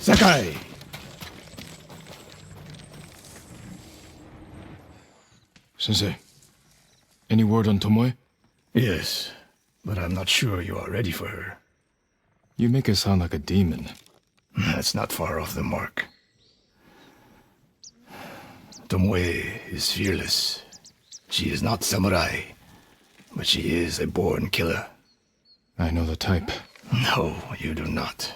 Sakai! Sensei, any word on Tomoe? Yes, but I'm not sure you are ready for her. You make her sound like a demon. That's not far off the mark. Tomoe is fearless. She is not samurai, but she is a born killer. I know the type. No, you do not.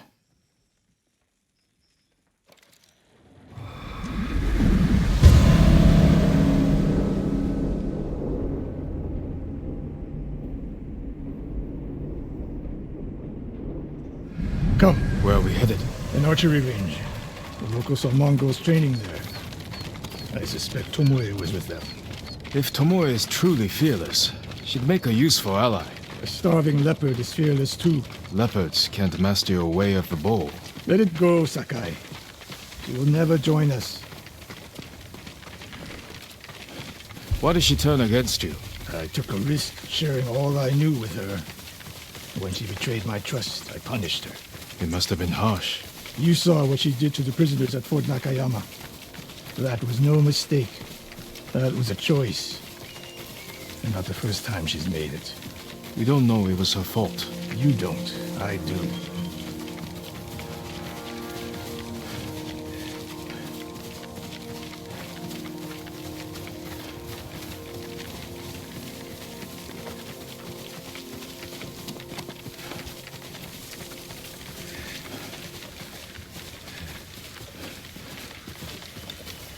Come. Where are we headed? An archery range. The locals saw Mongols training there. I suspect Tomoe was with them. If Tomoe is truly fearless, she'd make a useful ally. A starving leopard is fearless too. Leopards can't master your way of the bow. Let it go, Sakai. She will never join us. Why did she turn against you? I took a risk sharing all I knew with her. When she betrayed my trust, I punished her. It must have been harsh. You saw what she did to the prisoners at Fort Nakayama. That was no mistake. That was a choice. And not the first time she's made it. We don't know it was her fault. You don't. I do.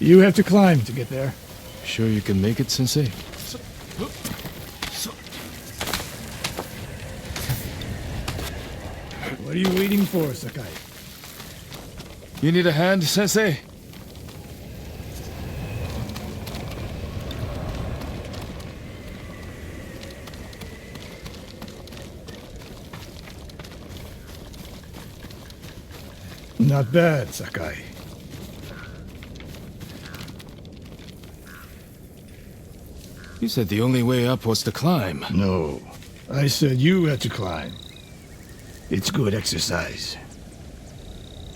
You have to climb to get there. Sure you can make it, Sensei? What are you waiting for, Sakai? You need a hand, Sensei? Not bad, Sakai. You said the only way up was to climb. No. I said you had to climb. It's good exercise.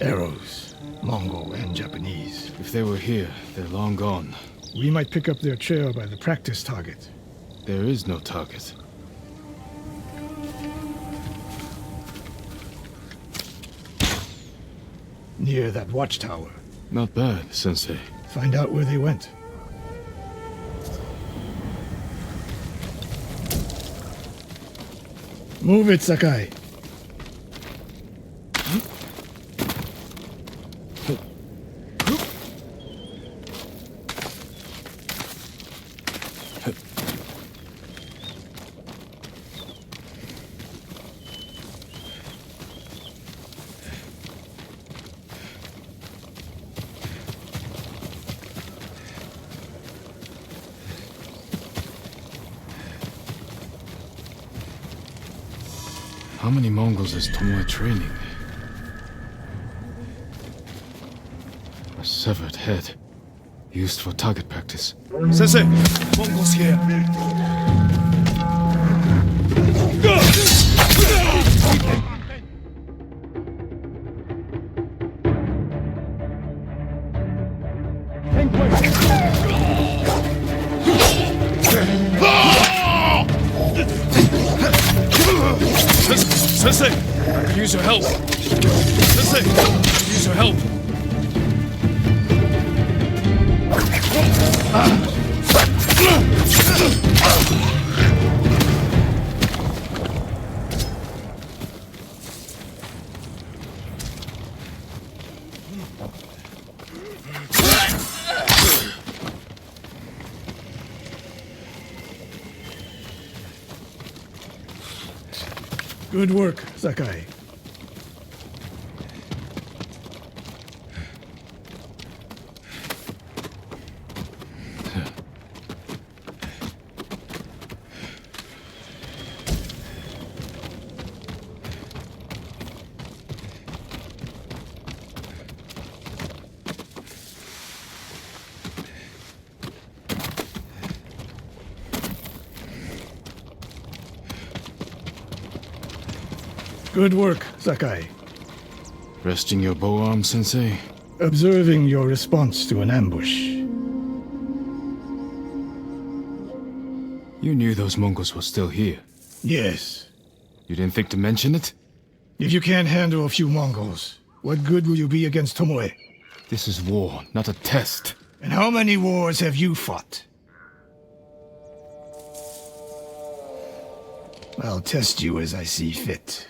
Arrows, Mongol and Japanese. If they were here, they're long gone. We might pick up their trail by the practice target. There is no target. Near that watchtower. Not bad, Sensei. Find out where they went. Move it, Sakai. How many Mongols is Tomoe training? A severed head. Used for target practice. Sensei! Mongols here! Sensei! I could use your help! Sensei! I could use your help! Good work, Sakai. Good work, Sakai. Resting your bow arm, Sensei? Observing your response to an ambush. You knew those Mongols were still here. Yes. You didn't think to mention it? If you can't handle a few Mongols, what good will you be against Tomoe? This is war, not a test. And how many wars have you fought? I'll test you as I see fit.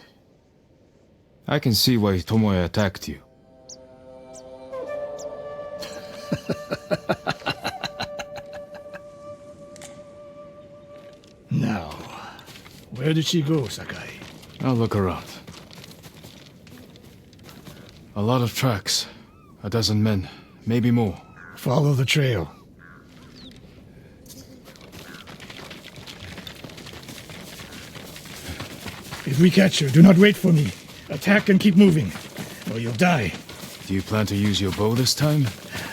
I can see why Tomoe attacked you. Now, where did she go, Sakai? I'll look around. A lot of tracks. A dozen men, maybe more. Follow the trail. If we catch her, do not wait for me. Attack and keep moving, or you'll die. Do you plan to use your bow this time?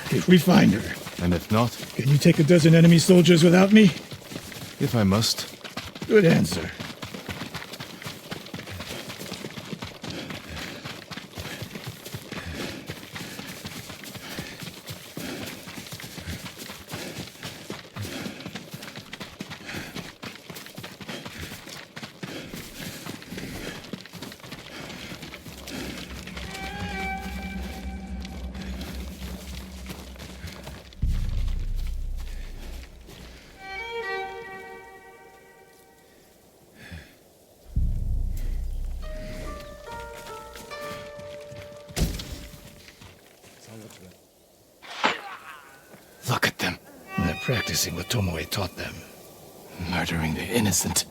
If we find her. And if not? Can you take a dozen enemy soldiers without me? If I must. Good answer. Look at them. They're practicing what Tomoe taught them. Murdering the innocent.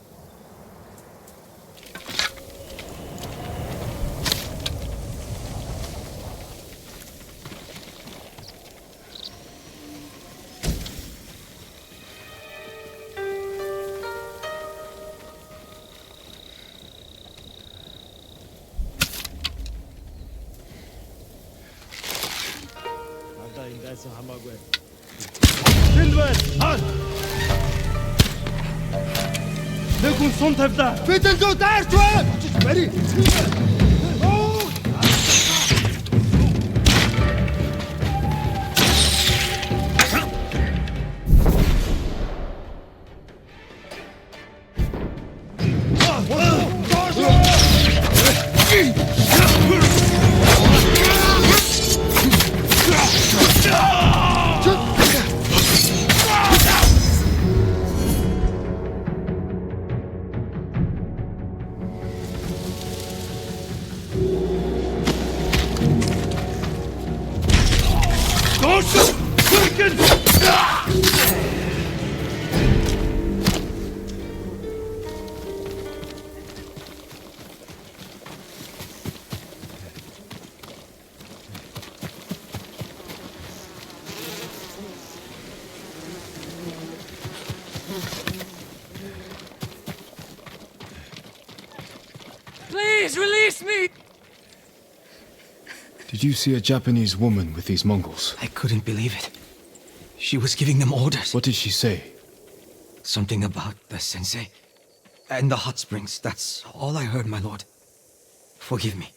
Please release me! Did you see a Japanese woman with these Mongols? I couldn't believe it. She was giving them orders. What did she say? Something about the sensei and the hot springs. That's all I heard, my lord. Forgive me.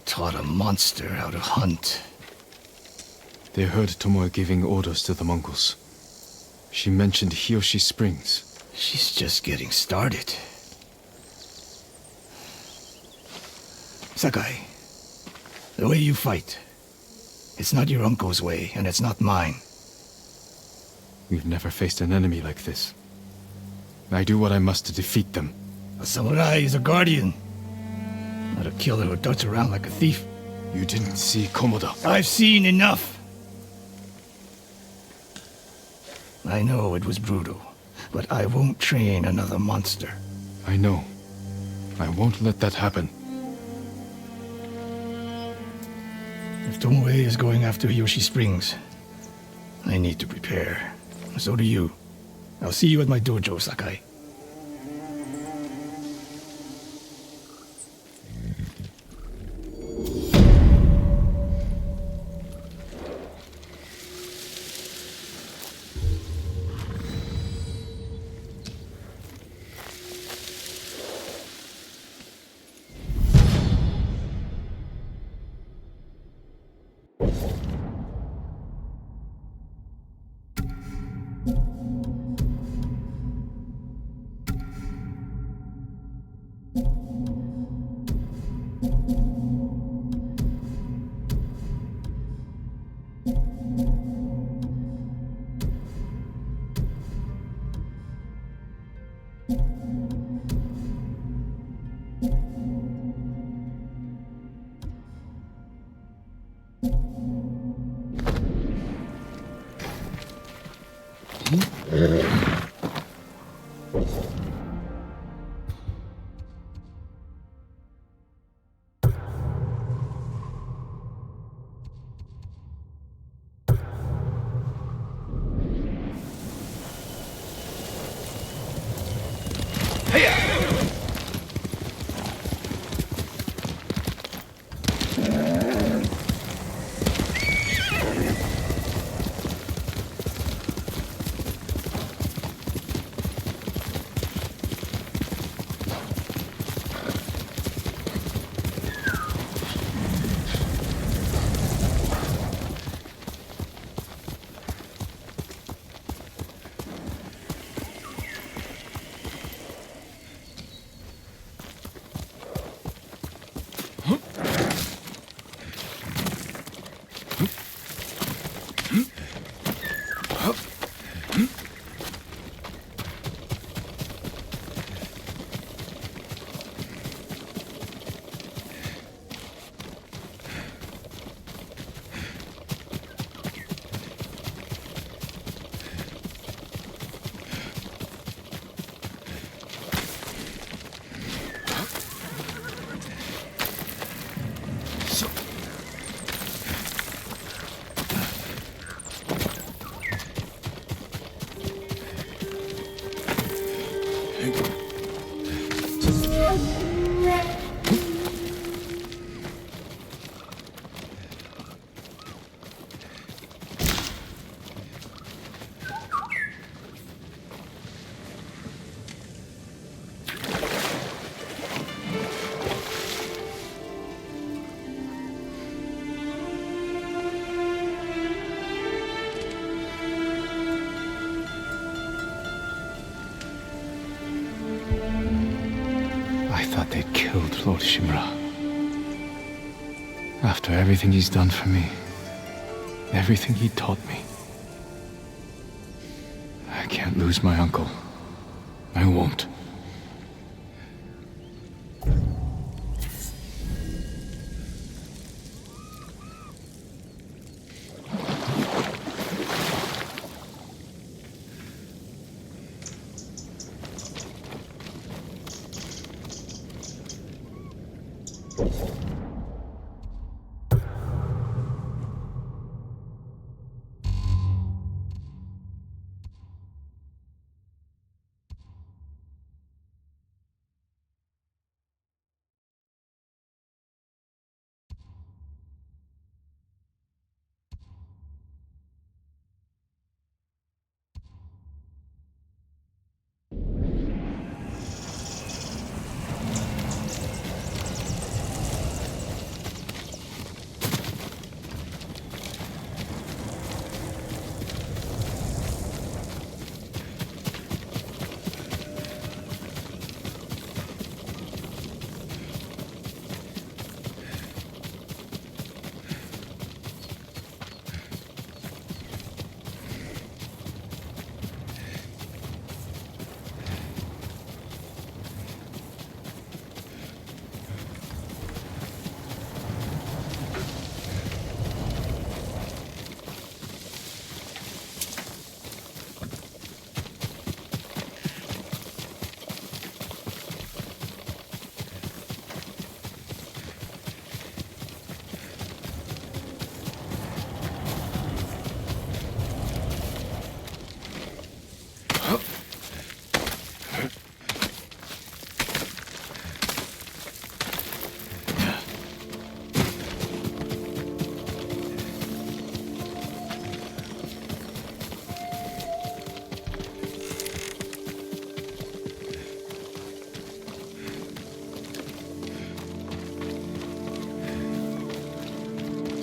Taught a monster how to hunt. They heard Tomoe giving orders to the Mongols. She mentioned Hiyoshi Springs. She's just getting started. The way you fight. It's not your uncle's way, and it's not mine. We've never faced an enemy like this. I do what I must to defeat them. A samurai is a guardian, not a killer who darts around like a thief. You didn't see Komoda. I've seen enough. I know it was brutal, but I won't train another monster. I know. I won't let that happen. If Tomoe is going after Yoshi Springs, I need to prepare. So do you. I'll see you at my dojo, Sakai. Thought they'd killed Lord Shimura. After everything he's done for me, everything he taught me. I can't lose my uncle. I won't.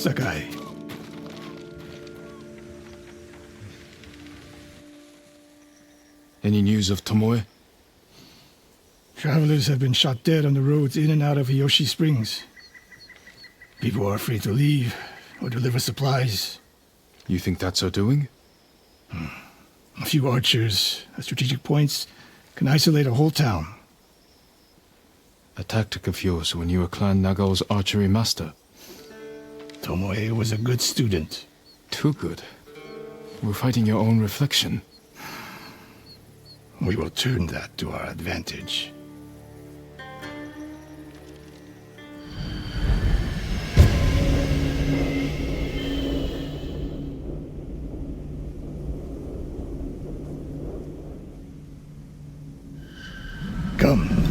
Sakai. Any news of Tomoe? Travelers have been shot dead on the roads in and out of Yoichi Springs. People are afraid to leave or deliver supplies. You think that's her doing? A few archers at strategic points can isolate a whole town. A tactic of yours when you were Clan Nagao's archery master. Tomoe was a good student. Too good. We're fighting your own reflection. We will turn that to our advantage. Come.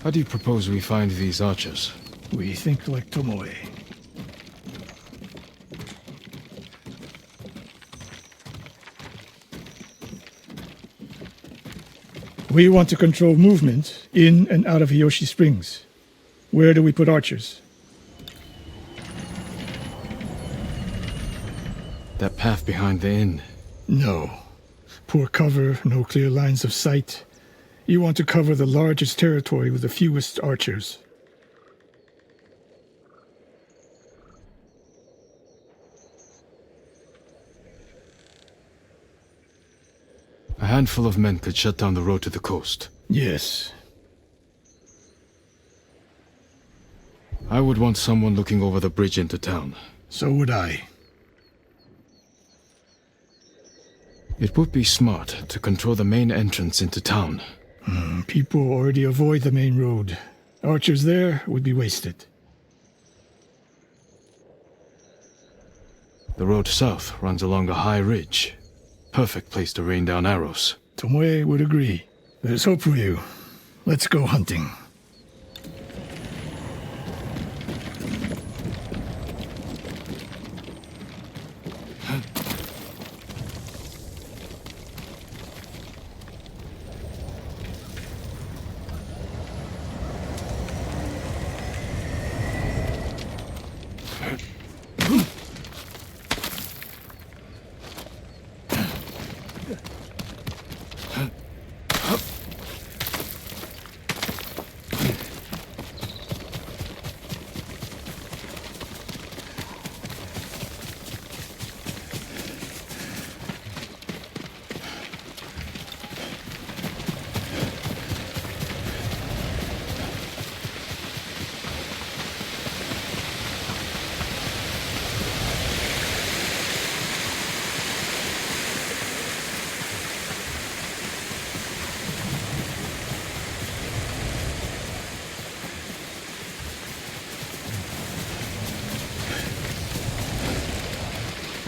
How do you propose we find these archers? We think like Tomoe. We want to control movement in and out of Yoichi Springs. Where do we put archers? That path behind the inn. No. Poor cover, no clear lines of sight. You want to cover the largest territory with the fewest archers. A handful of men could shut down the road to the coast. Yes. I would want someone looking over the bridge into town. So would I. It would be smart to control the main entrance into town. People already avoid the main road. Archers there would be wasted. The road south runs along a high ridge. Perfect place to rain down arrows. Tomoe would agree. There's hope for you. Let's go hunting.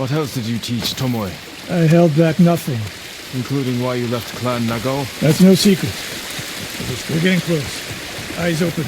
What else did you teach Tomoe? I held back nothing. Including why you left Clan Nagao? That's no secret. We're getting close. Eyes open.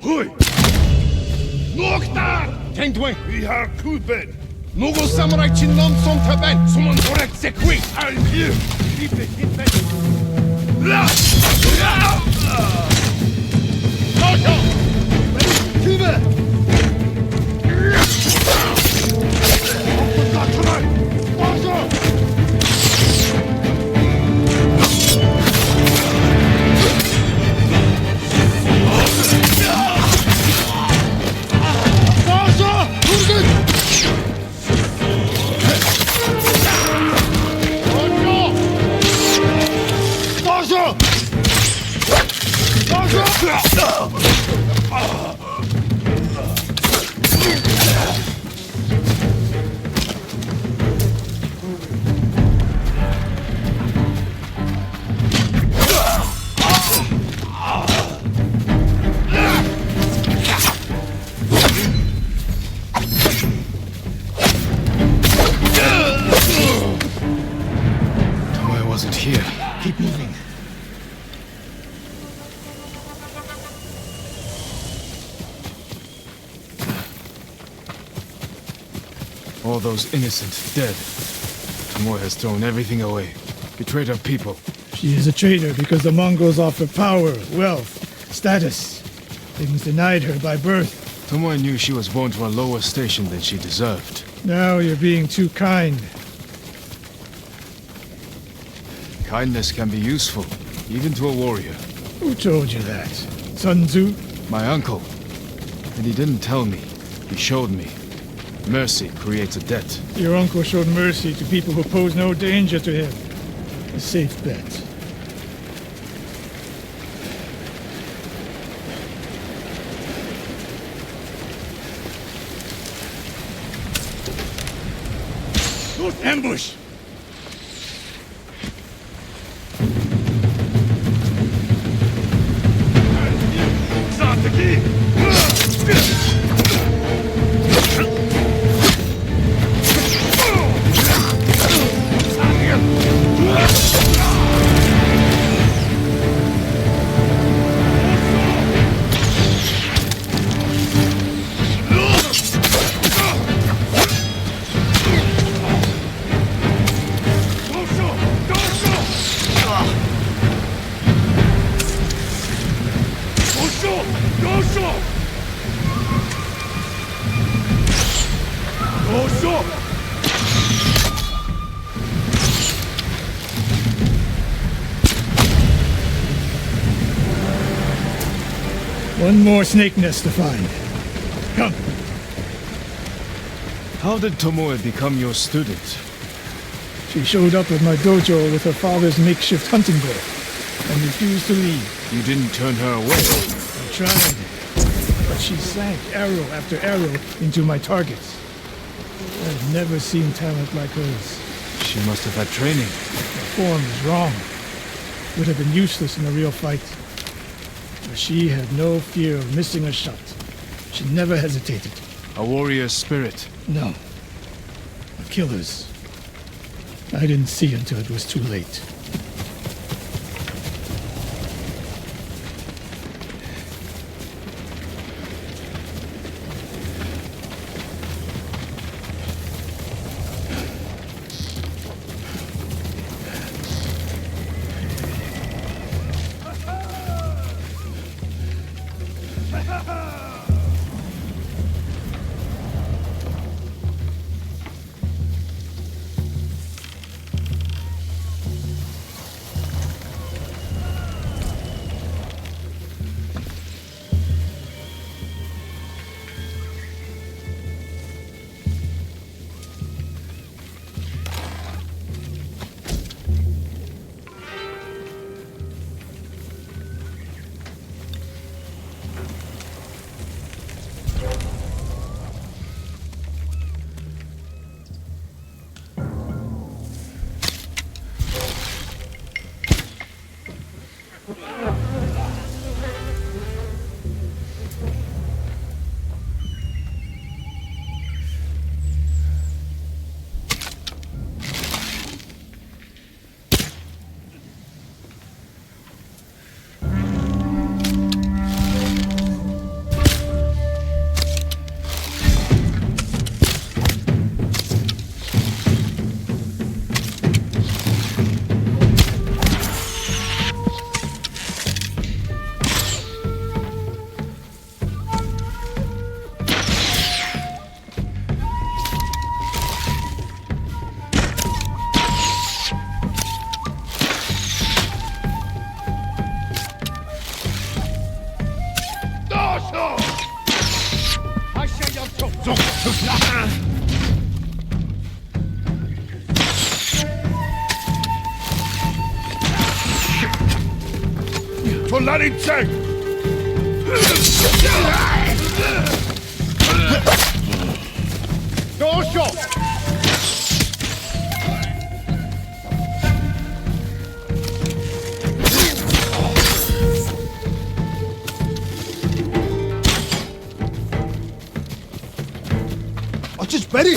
Hui! Nokta! Tengdwe, Vi har kubben! någon samurai chinnom som taben, som en korrekt sekvi. Algier! Liebe hitte. La! Nojo! Kübe! here. Keep moving. All those innocent dead. Tomoe has thrown everything away. Betrayed her people. She is a traitor because the Mongols offer power, wealth, status. Things denied her by birth. Tomoe knew she was born to a lower station than she deserved. Now you're being too kind. Kindness can be useful, even to a warrior. Who told you that? Sun Tzu? My uncle. And he didn't tell me. He showed me. Mercy creates a debt. Your uncle showed mercy to people who pose no danger to him. A safe bet. Ambush! One more snake nest to find. Come. How did Tomoe become your student? She showed up at my dojo with her father's makeshift hunting bow and refused to leave. You didn't turn her away. I tried, but she sank arrow after arrow into my targets. I've never seen talent like hers. She must have had training. Her form is wrong. Would have been useless in a real fight. But she had no fear of missing a shot. She never hesitated. A warrior's spirit. No. A killer's. I didn't see until it was too late. Polarice! Dosho! Just ready.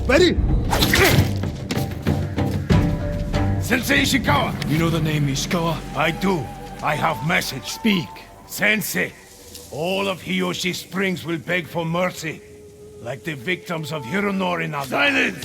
Ready? Sensei Ishikawa! You know the name Ishikawa? I do. I have message. Speak. Sensei, all of Hiyoshi Springs will beg for mercy, like the victims of Hironori now. Silence!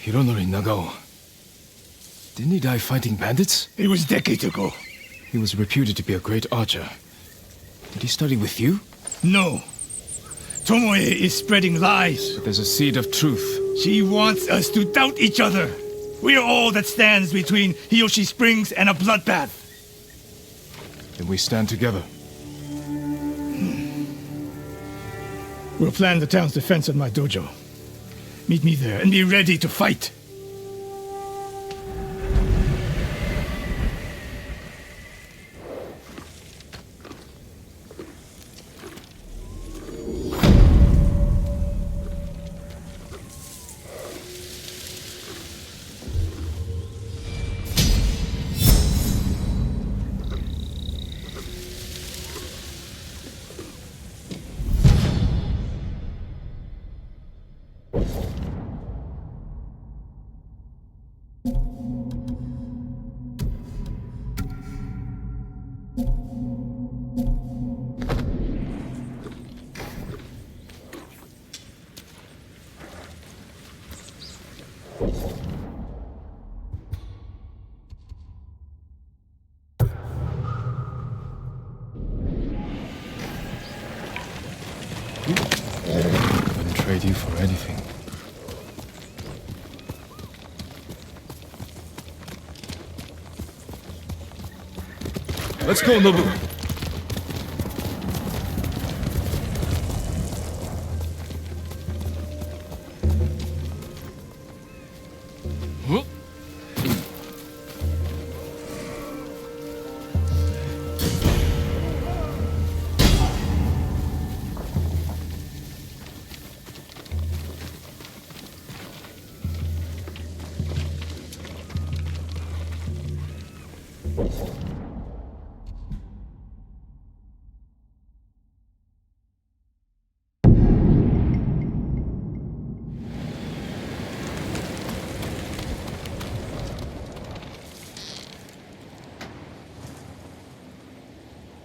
Hironori Nagao. Didn't he die fighting bandits? It was decades ago. He was reputed to be a great archer. Did he study with you? No. Tomoe is spreading lies. But there's a seed of truth. She wants us to doubt each other. We're all that stands between Hiyoshi Springs and a bloodbath. Then we stand together. We'll plan the town's defense at my dojo. Meet me there and be ready to fight. Wouldn't trade you for anything. Let's go, Nobu. Huh?